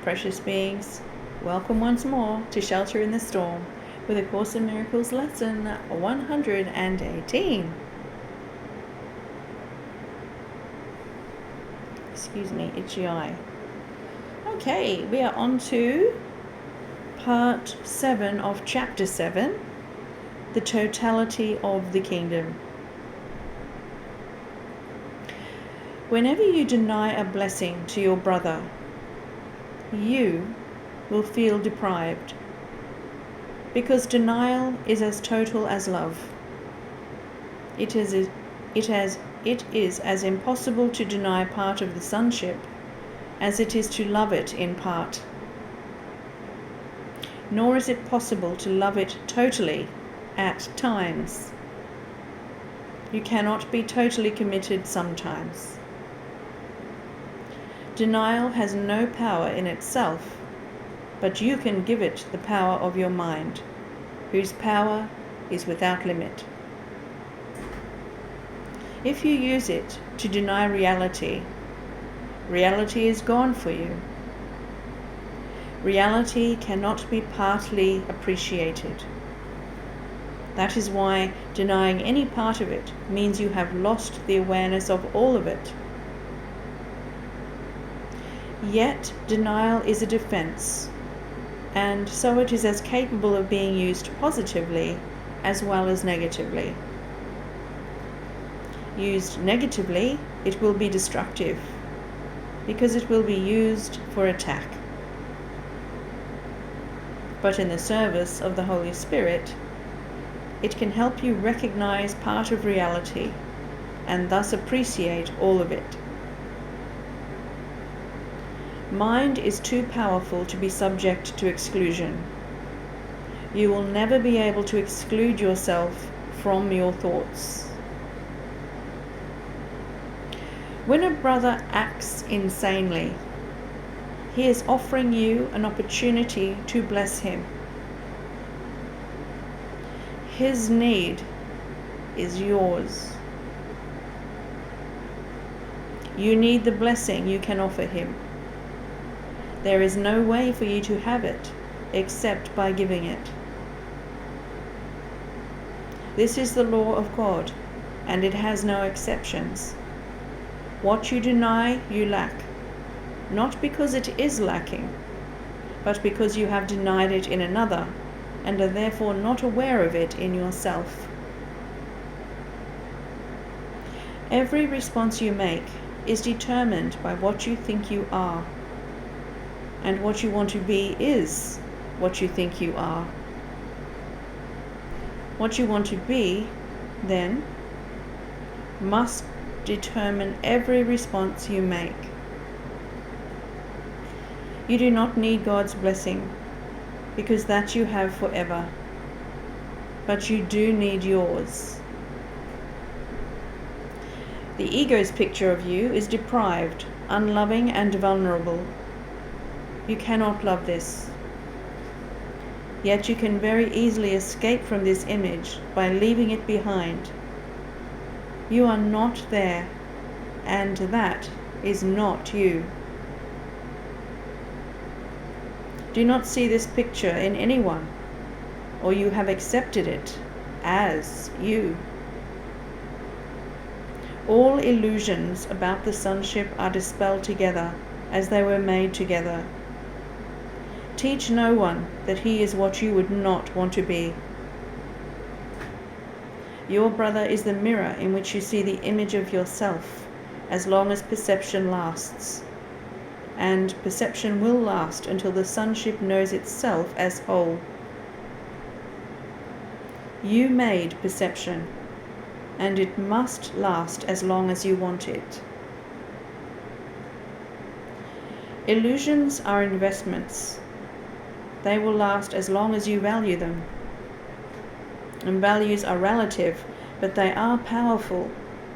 precious beings. Welcome once more to Shelter in the Storm with A Course in Miracles lesson 118. Excuse me, itchy eye. Okay, we are on to part 7 of chapter 7, the totality of the kingdom. Whenever you deny a blessing to your brother, you will feel deprived, because denial is as total as love. It is as impossible to deny part of the sonship as it is to love it in part. Nor is it possible to love it totally at times. You cannot be totally committed sometimes. Denial has no power in itself, but you can give it the power of your mind, whose power is without limit. If you use it to deny reality, reality is gone for you. Reality cannot be partly appreciated. That is why denying any part of it means you have lost the awareness of all of it. Yet denial is a defense, and so it is as capable of being used positively as well as negatively. Used negatively, it will be destructive, because it will be used for attack. But in the service of the Holy Spirit, it can help you recognize part of reality and thus appreciate all of it. Mind is too powerful to be subject to exclusion. You will never be able to exclude yourself from your thoughts. When a brother acts insanely, he is offering you an opportunity to bless him. His need is yours. You need the blessing you can offer him. There is no way for you to have it except by giving it. This is the law of God, and it has no exceptions. What you deny, you lack, not because it is lacking, but because you have denied it in another and are therefore not aware of it in yourself. Every response you make is determined by what you think you are, and what you want to be is what you think you are. What you want to be, then, must determine every response you make. You do not need God's blessing, because that you have forever, but you do need yours. The ego's picture of you is deprived, unloving, and vulnerable. You cannot love this. Yet you can very easily escape from this image by leaving it behind. You are not there, and that is not you. Do not see this picture in anyone, or you have accepted it as you. All illusions about the sonship are dispelled together as they were made together. Teach no one that he is what you would not want to be. Your brother is the mirror in which you see the image of yourself, as long as perception lasts. And perception will last until the sonship knows itself as whole. You made perception, and it must last as long as you want it. Illusions are investments. They will last as long as you value them. And values are relative, but they are powerful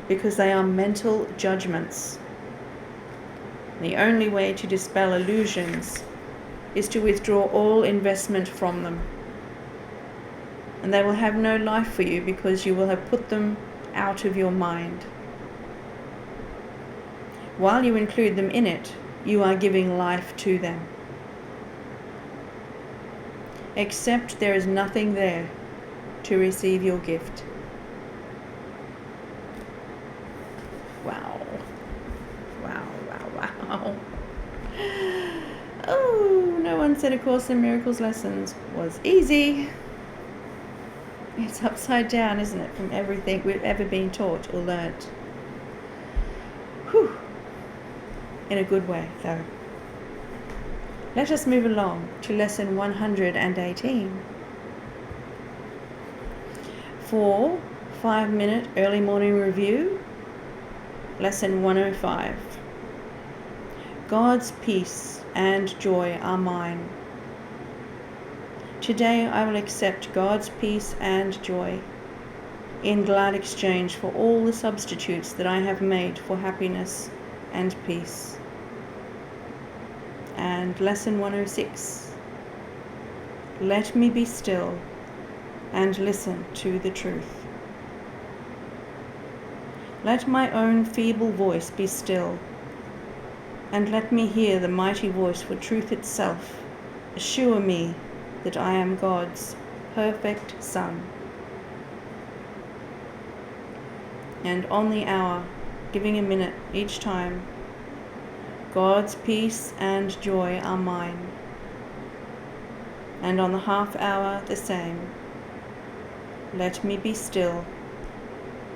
because they are mental judgments. The only way to dispel illusions is to withdraw all investment from them. And they will have no life for you because you will have put them out of your mind. While you include them in it, you are giving life to them. except there is nothing there to receive your gift. Wow. Wow, wow, wow. Oh, no one said A Course in Miracles lessons was easy. It's upside down, isn't it, from everything we've ever been taught or learnt. Whew. In a good way, though. Let us move along to lesson 118. For 5-minute early morning review, lesson 105. God's peace and joy are mine. Today I will accept God's peace and joy in glad exchange for all the substitutes that I have made for happiness and peace. And lesson 106. Let me be still and listen to the truth. Let my own feeble voice be still, and let me hear the mighty voice for truth itself assure me that I am God's perfect Son. And on the hour, giving a minute each time, God's peace and joy are mine. And on the half hour, the same. Let me be still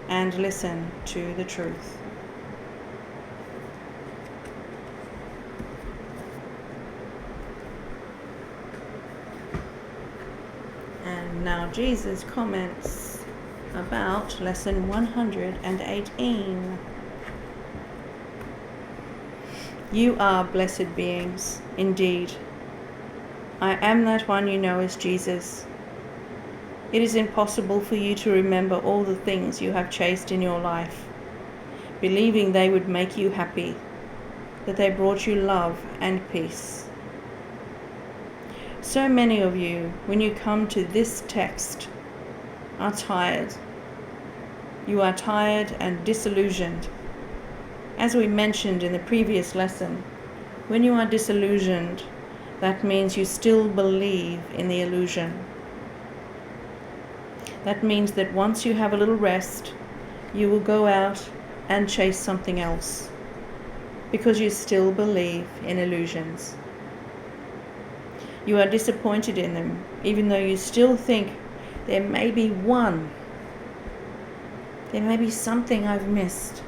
and listen to the truth. And now Jesus comments about lesson 118. You are blessed beings, indeed. I am that one you know as Jesus. It is impossible for you to remember all the things you have chased in your life, believing they would make you happy, that they brought you love and peace. So many of you, when you come to this text, are tired. You are tired and disillusioned. As we mentioned in the previous lesson, when you are disillusioned, that means you still believe in the illusion. That means that once you have a little rest, you will go out and chase something else, because you still believe in illusions. You are disappointed in them, even though you still think there may be one. There may be something I've missed.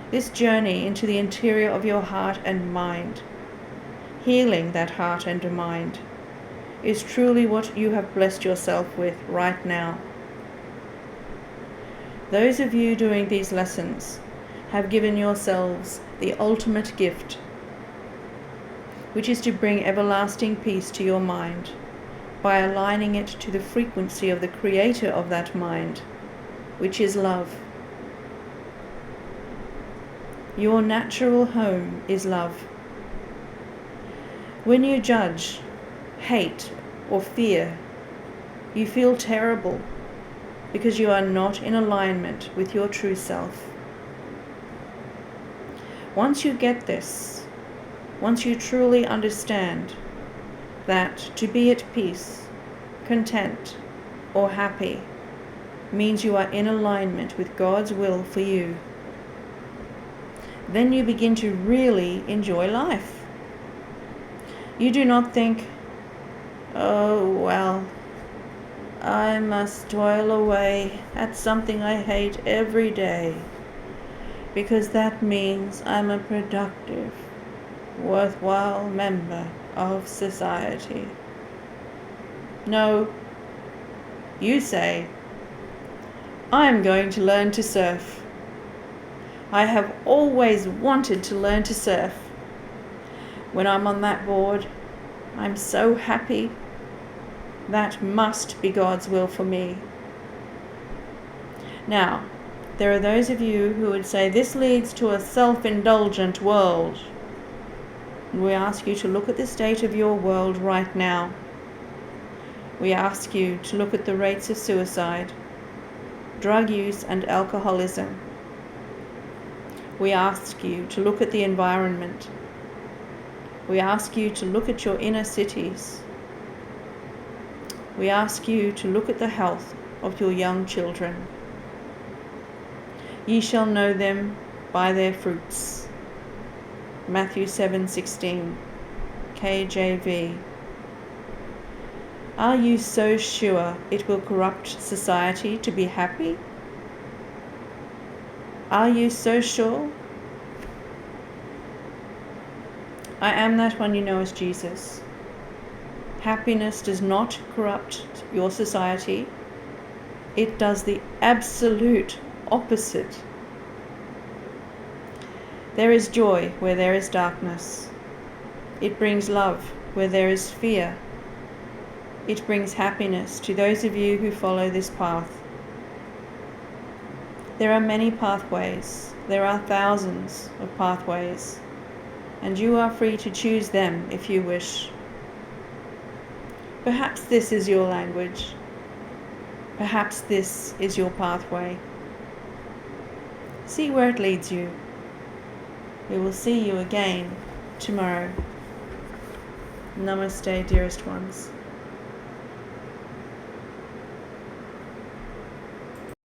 This journey into the interior of your heart and mind, healing that heart and mind, is truly what you have blessed yourself with right now. Those of you doing these lessons have given yourselves the ultimate gift, which is to bring everlasting peace to your mind by aligning it to the frequency of the creator of that mind, which is love. Your natural home is love. When you judge, hate, or fear, you feel terrible because you are not in alignment with your true self. Once you get this, once you truly understand that to be at peace, content, or happy means you are in alignment with God's will for you, then you begin to really enjoy life. You do not think, oh, well, I must toil away at something I hate every day, because that means I'm a productive, worthwhile member of society. No, you say, I'm going to learn to surf. I have always wanted to learn to surf. When I'm on that board, I'm so happy. That must be God's will for me. Now, there are those of you who would say this leads to a self-indulgent world. We ask you to look at the state of your world right now. We ask you to look at the rates of suicide, drug use and alcoholism. We ask you to look at the environment. We ask you to look at your inner cities, We ask you to look at the health of your young children. Ye shall know them by their fruits. Matthew 7:16, KJV. Are you so sure it will corrupt society to be happy? Are you so sure? I am that one you know as Jesus. Happiness does not corrupt your society. It does the absolute opposite. There is joy where there is darkness. It brings love where there is fear. It brings happiness to those of you who follow this path. There are many pathways. There are thousands of pathways, and you are free to choose them if you wish. Perhaps this is your language. Perhaps this is your pathway. See where it leads you. We will see you again tomorrow. Namaste, dearest ones.